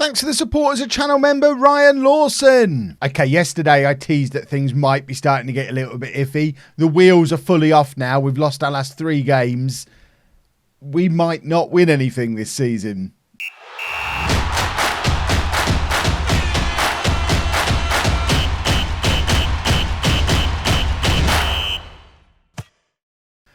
thanks to the support as a channel member, Ryan Lawson. Okay, yesterday I teased that things might be starting to get a little bit iffy. The wheels are fully off now. We've lost our last 3 games. We might not win anything this season.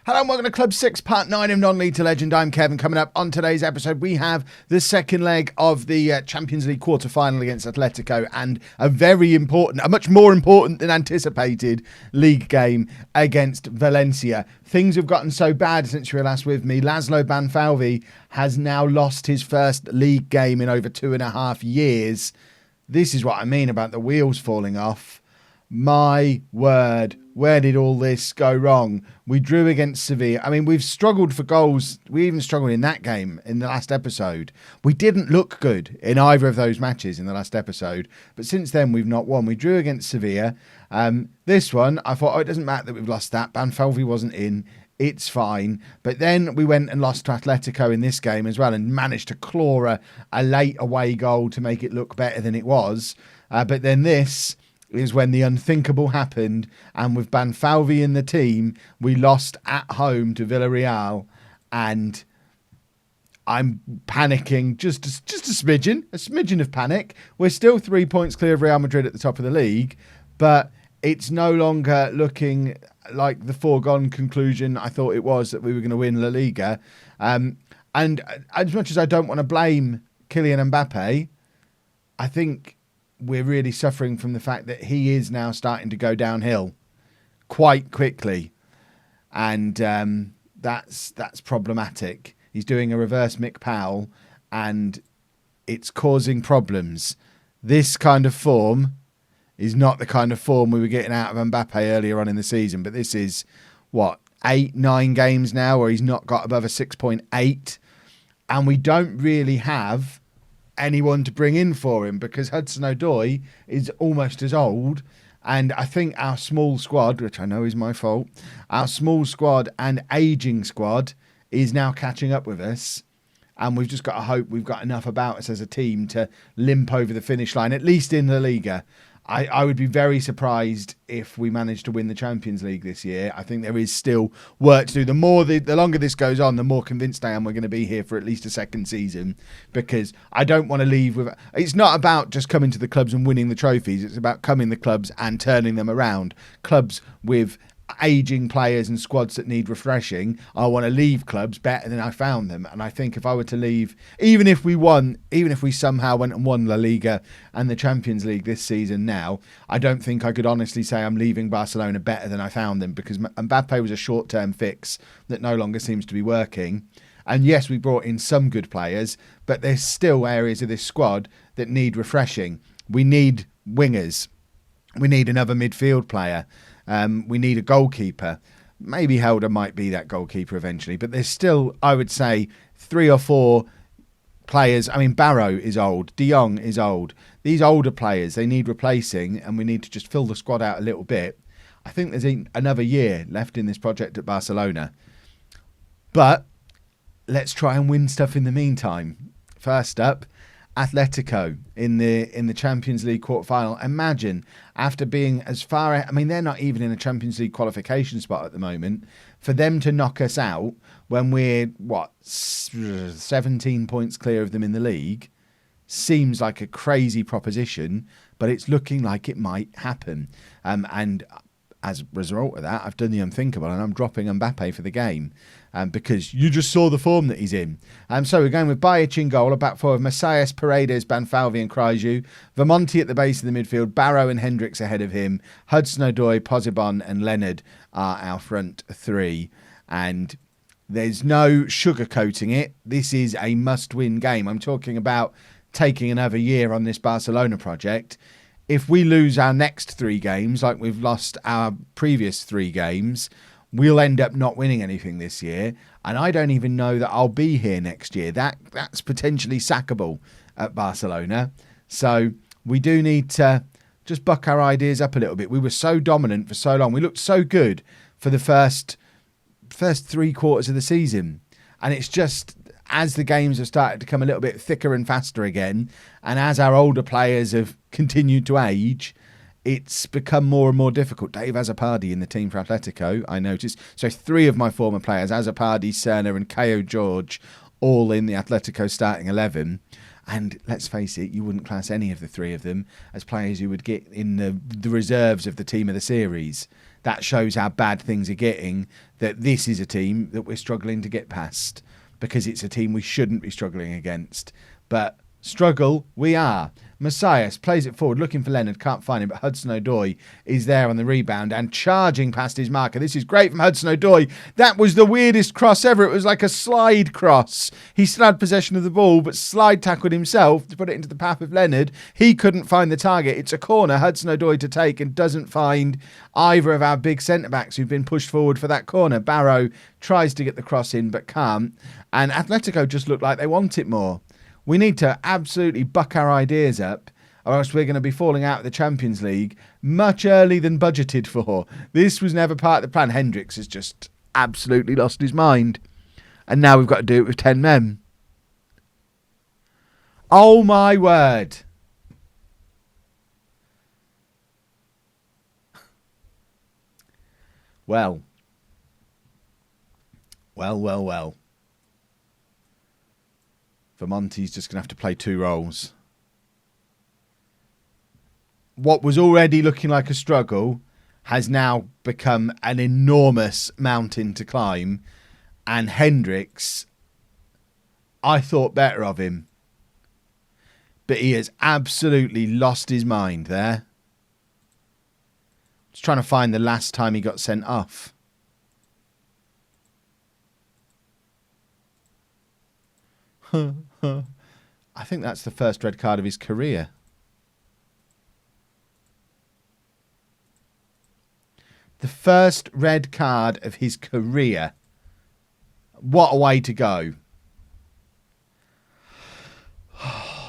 Hello and welcome to Club 6, Part 9 of Non-League to Legend. I'm Kevin. Coming up on today's episode, we have the second leg of the Champions League quarter-final against Atletico and a much more important than anticipated league game against Valencia. Things have gotten so bad since you were last with me. Laszlo Banfalvi has now lost his first league game in over 2.5 years. This is what I mean about the wheels falling off. My word, where did all this go wrong? We drew against Sevilla. I mean, we've struggled for goals. We even struggled in that game in the last episode. We didn't look good in either of those matches in the last episode. But since then, we've not won. We drew against Sevilla. This one, I thought, it doesn't matter that we've lost that. Banfalvi wasn't in. It's fine. But then we went and lost to Atletico in this game as well and managed to claw a late away goal to make it look better than it was. But then this is when the unthinkable happened, and with Banfalvi in the team, we lost at home to Villarreal, and I'm panicking just a smidgen of panic. We're still 3 points clear of Real Madrid at the top of the league, but it's no longer looking like the foregone conclusion I thought it was that we were going to win La Liga. And as much as I don't want to blame Kylian Mbappe, I think we're really suffering from the fact that he is now starting to go downhill quite quickly. And that's problematic. He's doing a reverse Mick Powell and it's causing problems. This kind of form is not the kind of form we were getting out of Mbappe earlier on in the season. But this is, 8-9 games now where he's not got above a 6.8. And we don't really have anyone to bring in for him because Hudson-Odoi is almost as old, and I think our small squad, which I know is my fault, our small squad and ageing squad is now catching up with us, and we've just got to hope we've got enough about us as a team to limp over the finish line, at least in La Liga. I would be very surprised if we managed to win the Champions League this year. I think there is still work to do. The longer this goes on, the more convinced I am we're going to be here for at least a second season, because I don't want to leave with... It's not about just coming to the clubs and winning the trophies. It's about coming to the clubs and turning them around. Clubs with aging players and squads that need refreshing. I want to leave clubs better than I found them. And I think if I were to leave, even if we somehow went and won La Liga and the Champions League this season now, I don't think I could honestly say I'm leaving Barcelona better than I found them, because Mbappe was a short-term fix that no longer seems to be working. And yes, we brought in some good players, but there's still areas of this squad that need refreshing. We need wingers. We need another midfield player. We need a goalkeeper. Maybe Helder might be that goalkeeper eventually, but there's still, I would say, 3 or 4 players. I mean, Barrow is old. De Jong is old. These older players, they need replacing, and we need to just fill the squad out a little bit. I think there's another year left in this project at Barcelona. But let's try and win stuff in the meantime. First up, Atletico in the Champions League quarter-final. Imagine, after being as far... I mean, they're not even in a Champions League qualification spot at the moment. For them to knock us out when we're, 17 points clear of them in the league, seems like a crazy proposition, but it's looking like it might happen. And as a result of that, I've done the unthinkable and I'm dropping Mbappe for the game because you just saw the form that he's in. So we're going with Bajic in goal, a back four of Messias, Paredes, Banfalvi and Krajju. Vermonti at the base of the midfield, Barrow and Hendricks ahead of him. Hudson-Odoi, Pozibon and Leonard are our front 3. And there's no sugarcoating it. This is a must-win game. I'm talking about taking another year on this Barcelona project. If we lose our next 3 games, like we've lost our previous 3 games, we'll end up not winning anything this year. And I don't even know that I'll be here next year. That's potentially sackable at Barcelona. So we do need to just buck our ideas up a little bit. We were so dominant for so long. We looked so good for the first 3 quarters of the season. And it's just, as the games have started to come a little bit thicker and faster again, and as our older players have continued to age, it's become more and more difficult. Dave Azzopardi in the team for Atletico, I noticed. So 3 of my former players, Azzopardi, Serna and Caio George, all in the Atletico starting 11. And let's face it, you wouldn't class any of the 3 of them as players you would get in the reserves of the team of the series. That shows how bad things are getting, that this is a team that we're struggling to get past, because it's a team we shouldn't be struggling against. But struggle we are. Messias plays it forward, looking for Leonard, can't find him, but Hudson-Odoi is there on the rebound and charging past his marker. This is great from Hudson-Odoi. That was the weirdest cross ever. It was like a slide cross. He still had possession of the ball, but slide tackled himself to put it into the path of Leonard. He couldn't find the target. It's a corner, Hudson-Odoi to take, and doesn't find either of our big centre-backs who've been pushed forward for that corner. Barrow tries to get the cross in, but can't. And Atletico just look like they want it more. We need to absolutely buck our ideas up, or else we're going to be falling out of the Champions League much earlier than budgeted for. This was never part of the plan. Hendricks has just absolutely lost his mind. And now we've got to do it with 10 men. Oh my word. Well. Monty's just going to have to play 2 roles. What was already looking like a struggle has now become an enormous mountain to climb. And Hendricks, I thought better of him. But he has absolutely lost his mind there. Just trying to find the last time he got sent off. I think that's the first red card of his career. The first red card of his career. What a way to go.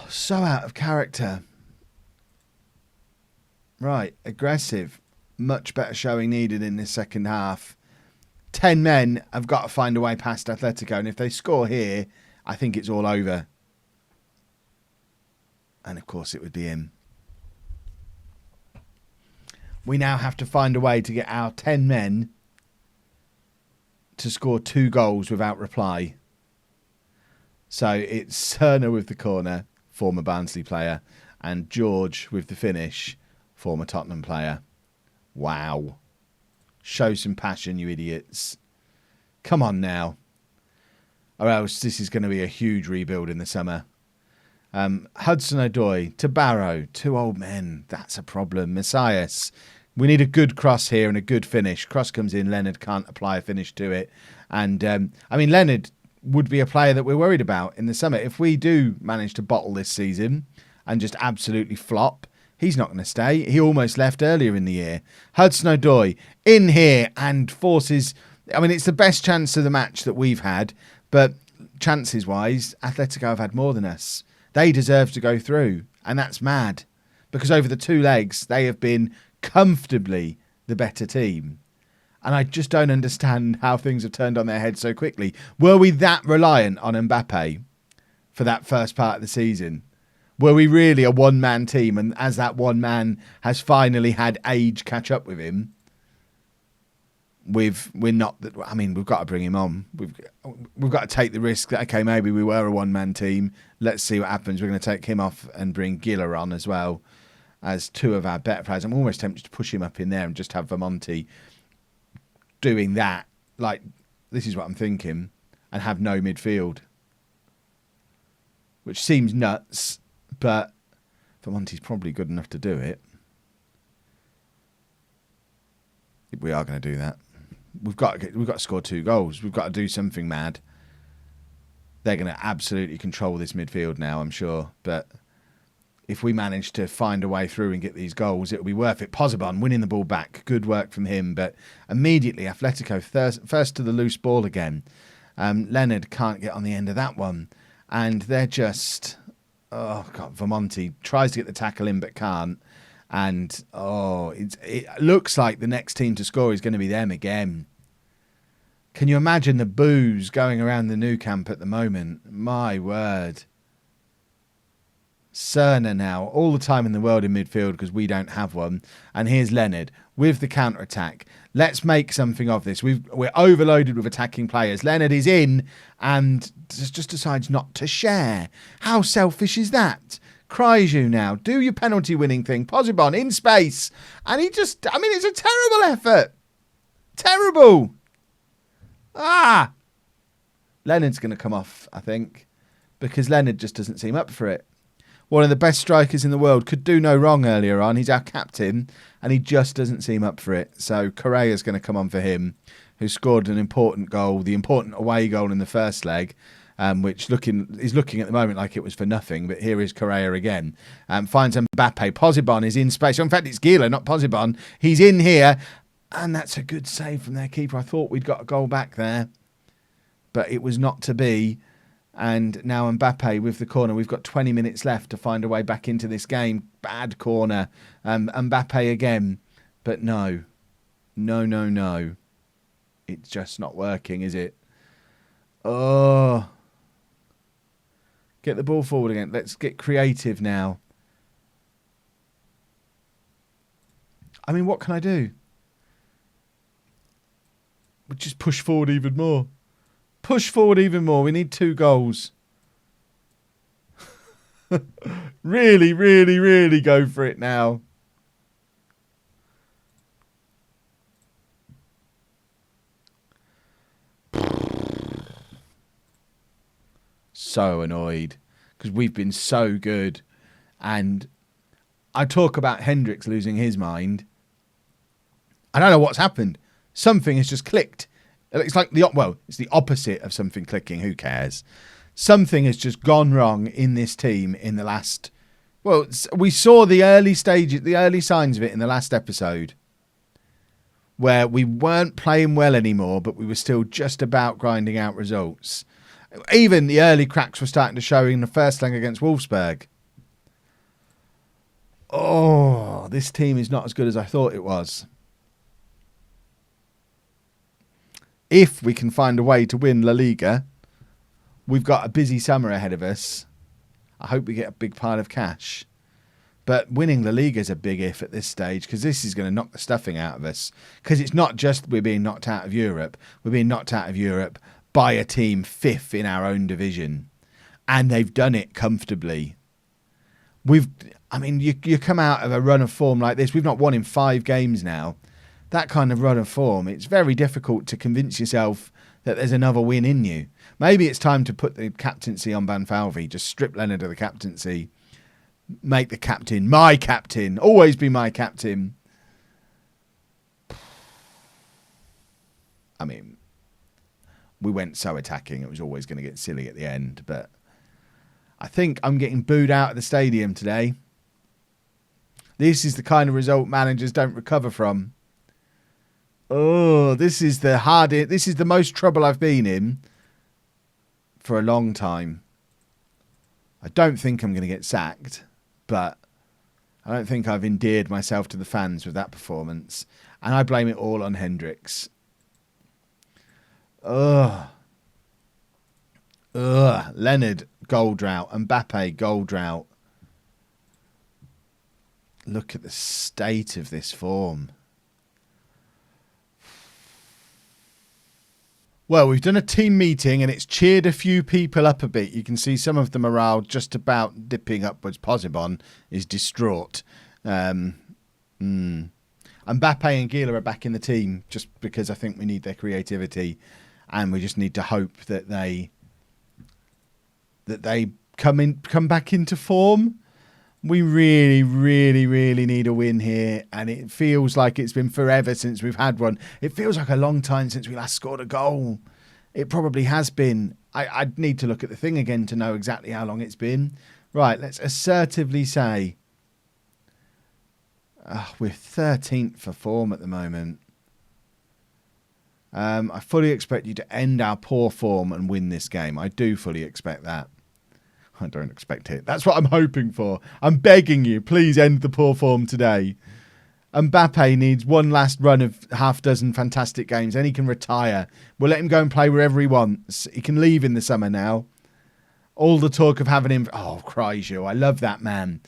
So out of character. Right, aggressive. Much better showing needed in this second half. 10 men have got to find a way past Atletico, and if they score here, I think it's all over. And of course it would be him. We now have to find a way to get our 10 men to score 2 goals without reply. So it's Serna with the corner, former Barnsley player, and George with the finish, former Tottenham player. Wow. Show some passion, you idiots. Come on now. Or else this is going to be a huge rebuild in the summer. Hudson-Odoi to Barrow. 2 old men. That's a problem. Messias. We need a good cross here and a good finish. Cross comes in. Leonard can't apply a finish to it. And, Leonard would be a player that we're worried about in the summer. If we do manage to bottle this season and just absolutely flop, he's not going to stay. He almost left earlier in the year. Hudson-Odoi in here and forces... it's the best chance of the match that we've had. But chances-wise, Atletico have had more than us. They deserve to go through, and that's mad. Because over the 2 legs, they have been comfortably the better team. And I just don't understand how things have turned on their head so quickly. Were we that reliant on Mbappe for that first part of the season? Were we really a one-man team, and as that one man has finally had age catch up with him, we've got to bring him on. We've got to take the risk that, okay, maybe we were a one-man team. Let's see what happens. We're going to take him off and bring Giller on as well as 2 of our better players. I'm almost tempted to push him up in there and just have Vermonti doing that. Like, this is what I'm thinking. And have no midfield. Which seems nuts, but Vermonti's probably good enough to do it. We are going to do that. We've got to score 2 goals. We've got to do something mad. They're going to absolutely control this midfield now, I'm sure. But if we manage to find a way through and get these goals, it'll be worth it. Pozobon winning the ball back. Good work from him. But immediately, Atletico first to the loose ball again. Leonard can't get on the end of that one. And they're just... Oh, God, Vermonti tries to get the tackle in but can't. And, it looks like the next team to score is going to be them again. Can you imagine the boos going around the Nou Camp at the moment? My word. Cerner now, all the time in the world in midfield because we don't have one. And here's Leonard with the counter-attack. Let's make something of this. We're overloaded with attacking players. Leonard is in and just decides not to share. How selfish is that? Kryju now, do your penalty winning thing. Posibon in space. And he just, I mean, it's a terrible effort. Terrible. Leonard's going to come off, I think, because Leonard just doesn't seem up for it. One of the best strikers in the world, could do no wrong earlier on. He's our captain, and he just doesn't seem up for it. So Correa's going to come on for him, who scored an important goal, the important away goal in the first leg, which is looking at the moment like it was for nothing. But here is Correa again. Finds Mbappe. Posibon is in space. In fact, it's Gila, not Posibon. He's in here, and that's a good save from their keeper. I thought we'd got a goal back there, but it was not to be. And now Mbappe with the corner. We've got 20 minutes left to find a way back into this game. Bad corner. Mbappe again. But no. No. It's just not working, is it? Oh. Get the ball forward again. Let's get creative now. I mean, what can I do? We'll just push forward even more. Push forward even more. We need 2 goals. Really go for it now. So annoyed because we've been so good. And I talk about Hendricks losing his mind. I don't know what's happened. Something has just clicked. It's like it's the opposite of something clicking. Who cares? Something has just gone wrong in this team in the last. Well, we saw the early signs of it in the last episode, where we weren't playing well anymore, but we were still just about grinding out results. Even the early cracks were starting to show in the first leg against Wolfsburg. Oh, this team is not as good as I thought it was. If we can find a way to win La Liga, we've got a busy summer ahead of us. I hope we get a big pile of cash. But winning La Liga is a big if at this stage, because this is going to knock the stuffing out of us. Because it's not just we're being knocked out of Europe. We're being knocked out of Europe by a team 5th in our own division. And they've done it comfortably. You come out of a run of form like this. We've not won in 5 games now. That kind of run of form, it's very difficult to convince yourself that there's another win in you. Maybe it's time to put the captaincy on Banfalvi. Just strip Leonard of the captaincy. Make the captain my captain. Always be my captain. I mean, we went so attacking. It was always going to get silly at the end. But I think I'm getting booed out of the stadium today. This is the kind of result managers don't recover from. Oh, this is the most trouble I've been in for a long time. I don't think I'm going to get sacked, but I don't think I've endeared myself to the fans with that performance. And I blame it all on Hendricks. Leonard, goal drought. Mbappe, goal drought. Look at the state of this form. Well, we've done a team meeting and it's cheered a few people up a bit. You can see some of the morale just about dipping upwards. Posibon is distraught. Mbappe and Gila are back in the team just because I think we need their creativity, and we just need to hope that they come back into form. We really need a win here, and it feels like it's been forever since we've had one. It feels like a long time since we last scored a goal. It probably has been. I'd need to look at the thing again to know exactly how long it's been. Right, let's assertively say we're 13th for form at the moment. I fully expect you to end our poor form and win this game. I do fully expect that. I don't expect it. That's what I'm hoping for. I'm begging you, please end the poor form today. Mbappe needs one last run of half dozen fantastic games, then he can retire. We'll let him go and play wherever he wants. He can leave in the summer now. All the talk of having him... Oh, Kryju, I love that man.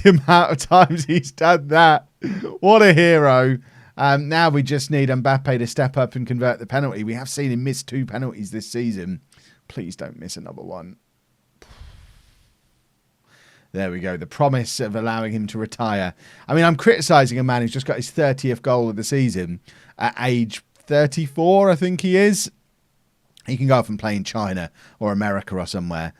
The amount of times he's done that. What a hero. Now we just need Mbappe to step up and convert the penalty. We have seen him miss 2 penalties this season. Please don't miss another one. There we go. The promise of allowing him to retire. I mean, I'm criticising a man who's just got his 30th goal of the season at age 34, I think he is. He can go off and play in China or America or somewhere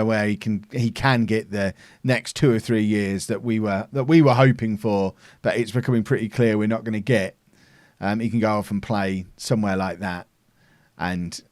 where he can get the next 2 or 3 years that we were hoping for, but it's becoming pretty clear we're not going to get. He can go off and play somewhere like that and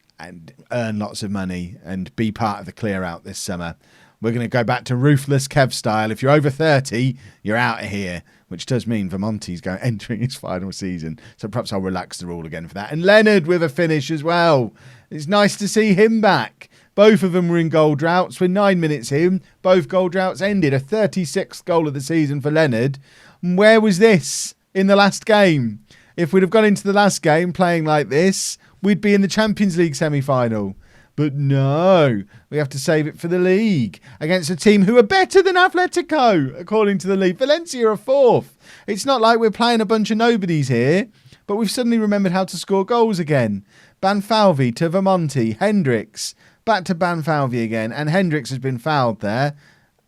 earn lots of money and be part of the clear out this summer. We're going to go back to ruthless Kev style. If you're over 30, you're out of here, which does mean Vermonti's entering his final season. So perhaps I'll relax the rule again for that. And Leonard with a finish as well. It's nice to see him back. Both of them were in goal droughts. We're 9 minutes in. Both goal droughts ended. A 36th goal of the season for Leonard. Where was this in the last game? If we'd have gone into the last game playing like this, we'd be in the Champions League semi-final. But no, we have to save it for the league against a team who are better than Atletico, according to the league. Valencia are 4th. It's not like we're playing a bunch of nobodies here, but we've suddenly remembered how to score goals again. Banfalvi to Vermonti, Hendricks, back to Banfalvi again, and Hendricks has been fouled there.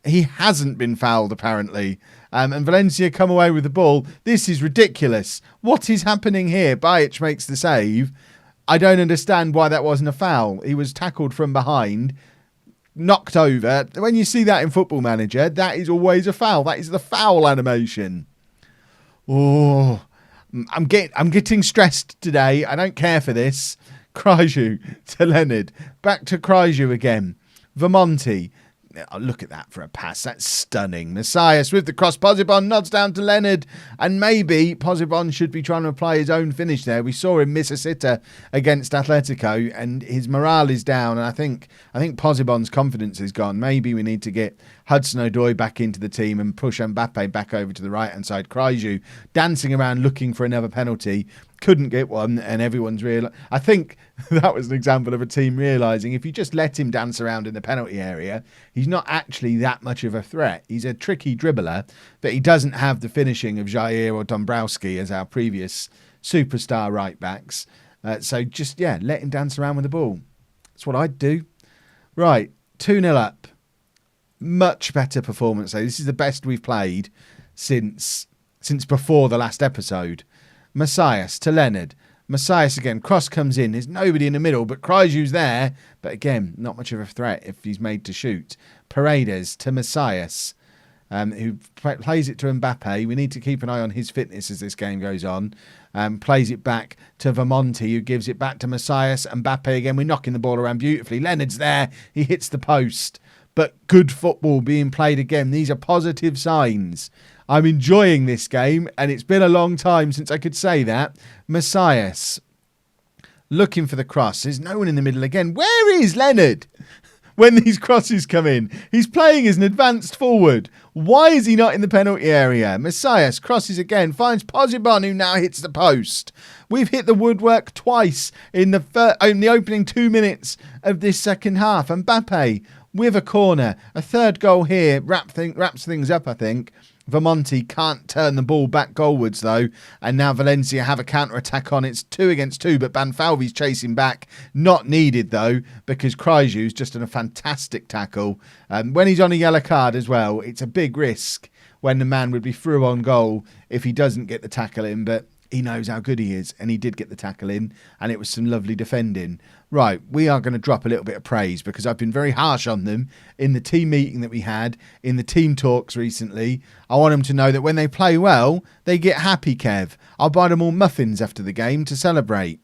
He hasn't been fouled, apparently. And Valencia come away with the ball. This is ridiculous. What is happening here? Bajic makes the save. I don't understand why that wasn't a foul. He was tackled from behind, knocked over. When you see that in Football Manager, that is always a foul. That is the foul animation. Oh, I'm getting stressed today. I don't care for this. Kryju to Leonard. Back to Kryju again. Vermonti. Oh, look at that for a pass. That's stunning. Messias with the cross. Posibon nods down to Leonard. And maybe Posibon should be trying to apply his own finish there. We saw him miss a sitter against Atletico and his morale is down. And I think Posibon's confidence is gone. Maybe we need to get Hudson-Odoi back into the team and push Mbappe back over to the right-hand side. Kryju dancing around looking for another penalty. Couldn't get one, and everyone's realised. I think that was an example of a team realising if you just let him dance around in the penalty area, he's not actually that much of a threat. He's a tricky dribbler, but he doesn't have the finishing of Jair or Dombrowski as our previous superstar right-backs. So just, let him dance around with the ball. That's what I'd do. Right, 2-0 up. Much better performance, though. This is the best we've played since before the last episode. Messias to Leonard. Messias again. Cross comes in. There's nobody in the middle, but Kryju's there. But again, not much of a threat if he's made to shoot. Paredes to Messias, who plays it to Mbappe. We need to keep an eye on his fitness as this game goes on. Plays it back to Vermonti, who gives it back to Messias. Mbappe again. We're knocking the ball around beautifully. Leonard's there. He hits the post. But good football being played again. These are positive signs. I'm enjoying this game, and it's been a long time since I could say that. Messias looking for the cross. There's no one in the middle again. Where is Leonard when these crosses come in? He's playing as an advanced forward. Why is he not in the penalty area? Messias crosses again, finds Posibon, who now hits the post. We've hit the woodwork twice in the opening 2 minutes of this second half. Mbappe with a corner. A third goal here wraps things up, I think. Vermonti can't turn the ball back goalwards, though. And now Valencia have a counter-attack on. It's 2 against 2, but Banfalvi's chasing back. Not needed, though, because Kryju's just done a fantastic tackle. When he's on a yellow card as well, it's a big risk when the man would be through on goal if he doesn't get the tackle in. But he knows how good he is, and he did get the tackle in, and it was some lovely defending. Right, we are going to drop a little bit of praise because I've been very harsh on them in the team meeting that we had, in the team talks recently. I want them to know that when they play well, they get happy, Kev. I'll buy them all muffins after the game to celebrate.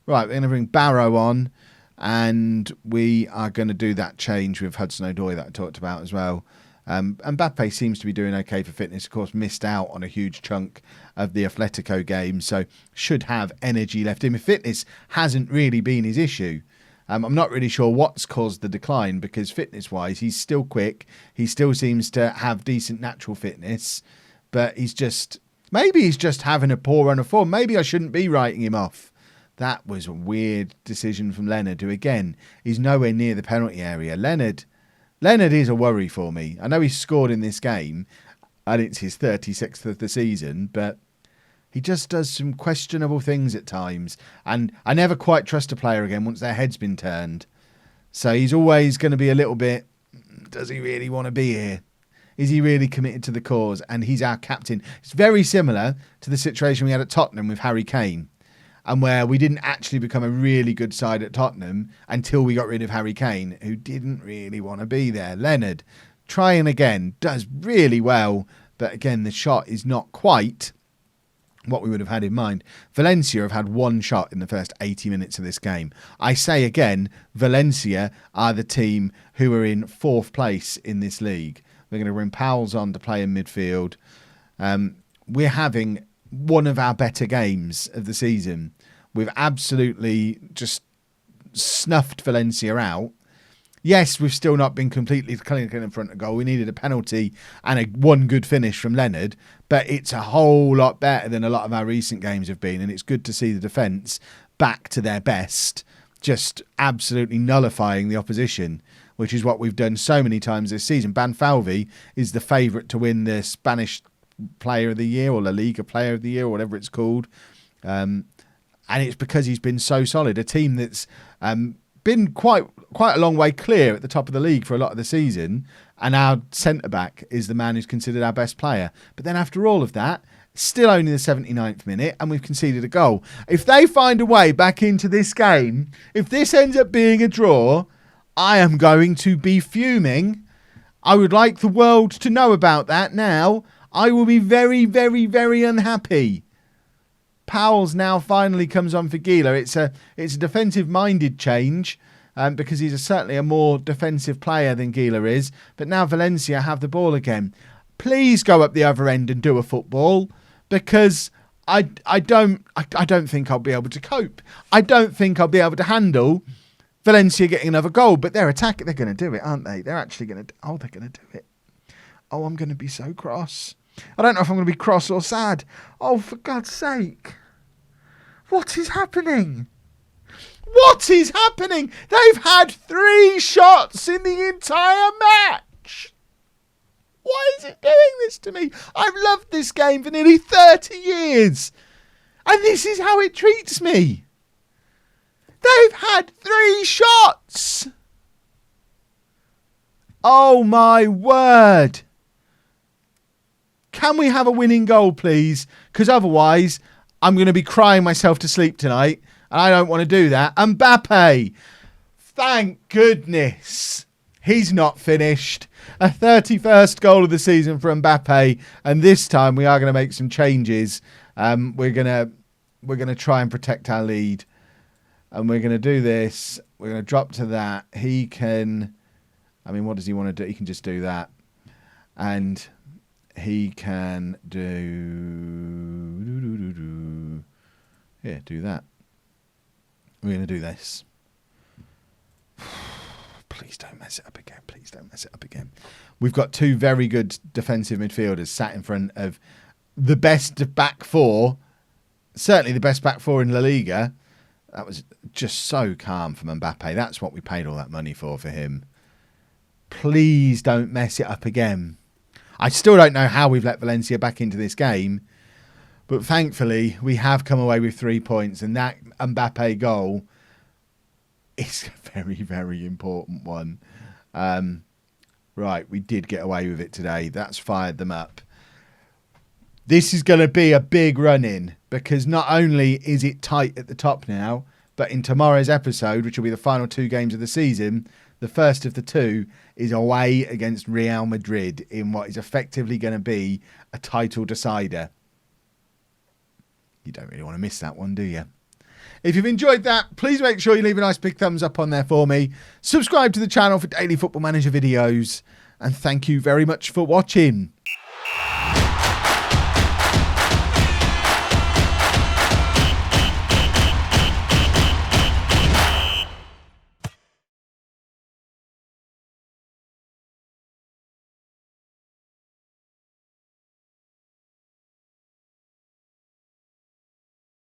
Right, we're going to bring Barrow on, and we are going to do that change with Hudson-Odoi that I talked about as well. Mbappe seems to be doing okay for fitness. Of course, missed out on a huge chunk of the Atletico game, so should have energy left in him. Fitness hasn't really been his issue. I'm not really sure what's caused the decline because fitness-wise, he's still quick. He still seems to have decent natural fitness, but he's just Maybe he's just having a poor run of form. Maybe I shouldn't be writing him off. That was a weird decision from Leonard, who, again, is nowhere near the penalty area. Leonard is a worry for me. I know he's scored in this game, and it's his 36th of the season, but he just does some questionable things at times. And I never quite trust a player again once their head's been turned. So he's always going to be a little bit, does he really want to be here? Is he really committed to the cause? And he's our captain. It's very similar to the situation we had at Tottenham with Harry Kane, and where we didn't actually become a really good side at Tottenham until we got rid of Harry Kane, who didn't really want to be there. Leonard, trying again, does really well, but again, the shot is not quite what we would have had in mind. Valencia have had one shot in the first 80 minutes of this game. I say again, Valencia are the team who are in 4th place in this league. We're going to bring Powell's on to play in midfield. We're having one of our better games of the season. We've absolutely just snuffed Valencia out. Yes, we've still not been completely clinical in front of goal. We needed a penalty and one good finish from Leonard, but it's a whole lot better than a lot of our recent games have been, and it's good to see the defence back to their best, just absolutely nullifying the opposition, which is what we've done so many times this season. Banfalvi is the favourite to win the Spanish Player of the Year or La Liga Player of the Year or whatever it's called. And it's because he's been so solid. A team that's been quite a long way clear at the top of the league for a lot of the season, and our centre-back is the man who's considered our best player. But then after all of that, still only the 79th minute, and we've conceded a goal. If they find a way back into this game, if this ends up being a draw, I am going to be fuming. I would like the world to know about that now. I will be very, very, very unhappy. Powell's now finally comes on for Gila. It's a defensive-minded change because he's certainly a more defensive player than Gila is. But now Valencia have the ball again. Please go up the other end and do a football, because I don't think I'll be able to cope. I don't think I'll be able to handle Valencia getting another goal. But they're attacking. They're going to do it, aren't they? They're actually going to. Oh, they're going to do it. Oh, I'm going to be so cross. I don't know if I'm going to be cross or sad. Oh, for God's sake. What is happening? What is happening? They've had 3 shots in the entire match. Why is it doing this to me? I've loved this game for nearly 30 years. And this is how it treats me. They've had 3 shots. Oh, my word. Can we have a winning goal, please? Because otherwise, I'm going to be crying myself to sleep tonight, and I don't want to do that. Mbappe, thank goodness he's not finished. A 31st goal of the season for Mbappe, and this time we are going to make some changes. We're going to try and protect our lead, and we're going to do this. We're going to drop to that. He can, I mean, what does he want to do? He can just do that, and he can do that. We're going to do this. Please don't mess it up again. Please don't mess it up again. We've got 2 very good defensive midfielders sat in front of the best back 4, certainly the best back 4 in La Liga. That was just so calm from Mbappe. That's what we paid all that money for him. Please don't mess it up again. I still don't know how we've let Valencia back into this game, but thankfully we have come away with 3 points, and that Mbappe goal is a very, very important one. Right, we did get away with it today. That's fired them up. This is going to be a big run-in, because not only is it tight at the top now, but in tomorrow's episode, which will be the final 2 games of the season, the first of the 2 is away against Real Madrid in what is effectively going to be a title decider. You don't really want to miss that one, do you? If you've enjoyed that, please make sure you leave a nice big thumbs up on there for me. Subscribe to the channel for daily Football Manager videos. And thank you very much for watching.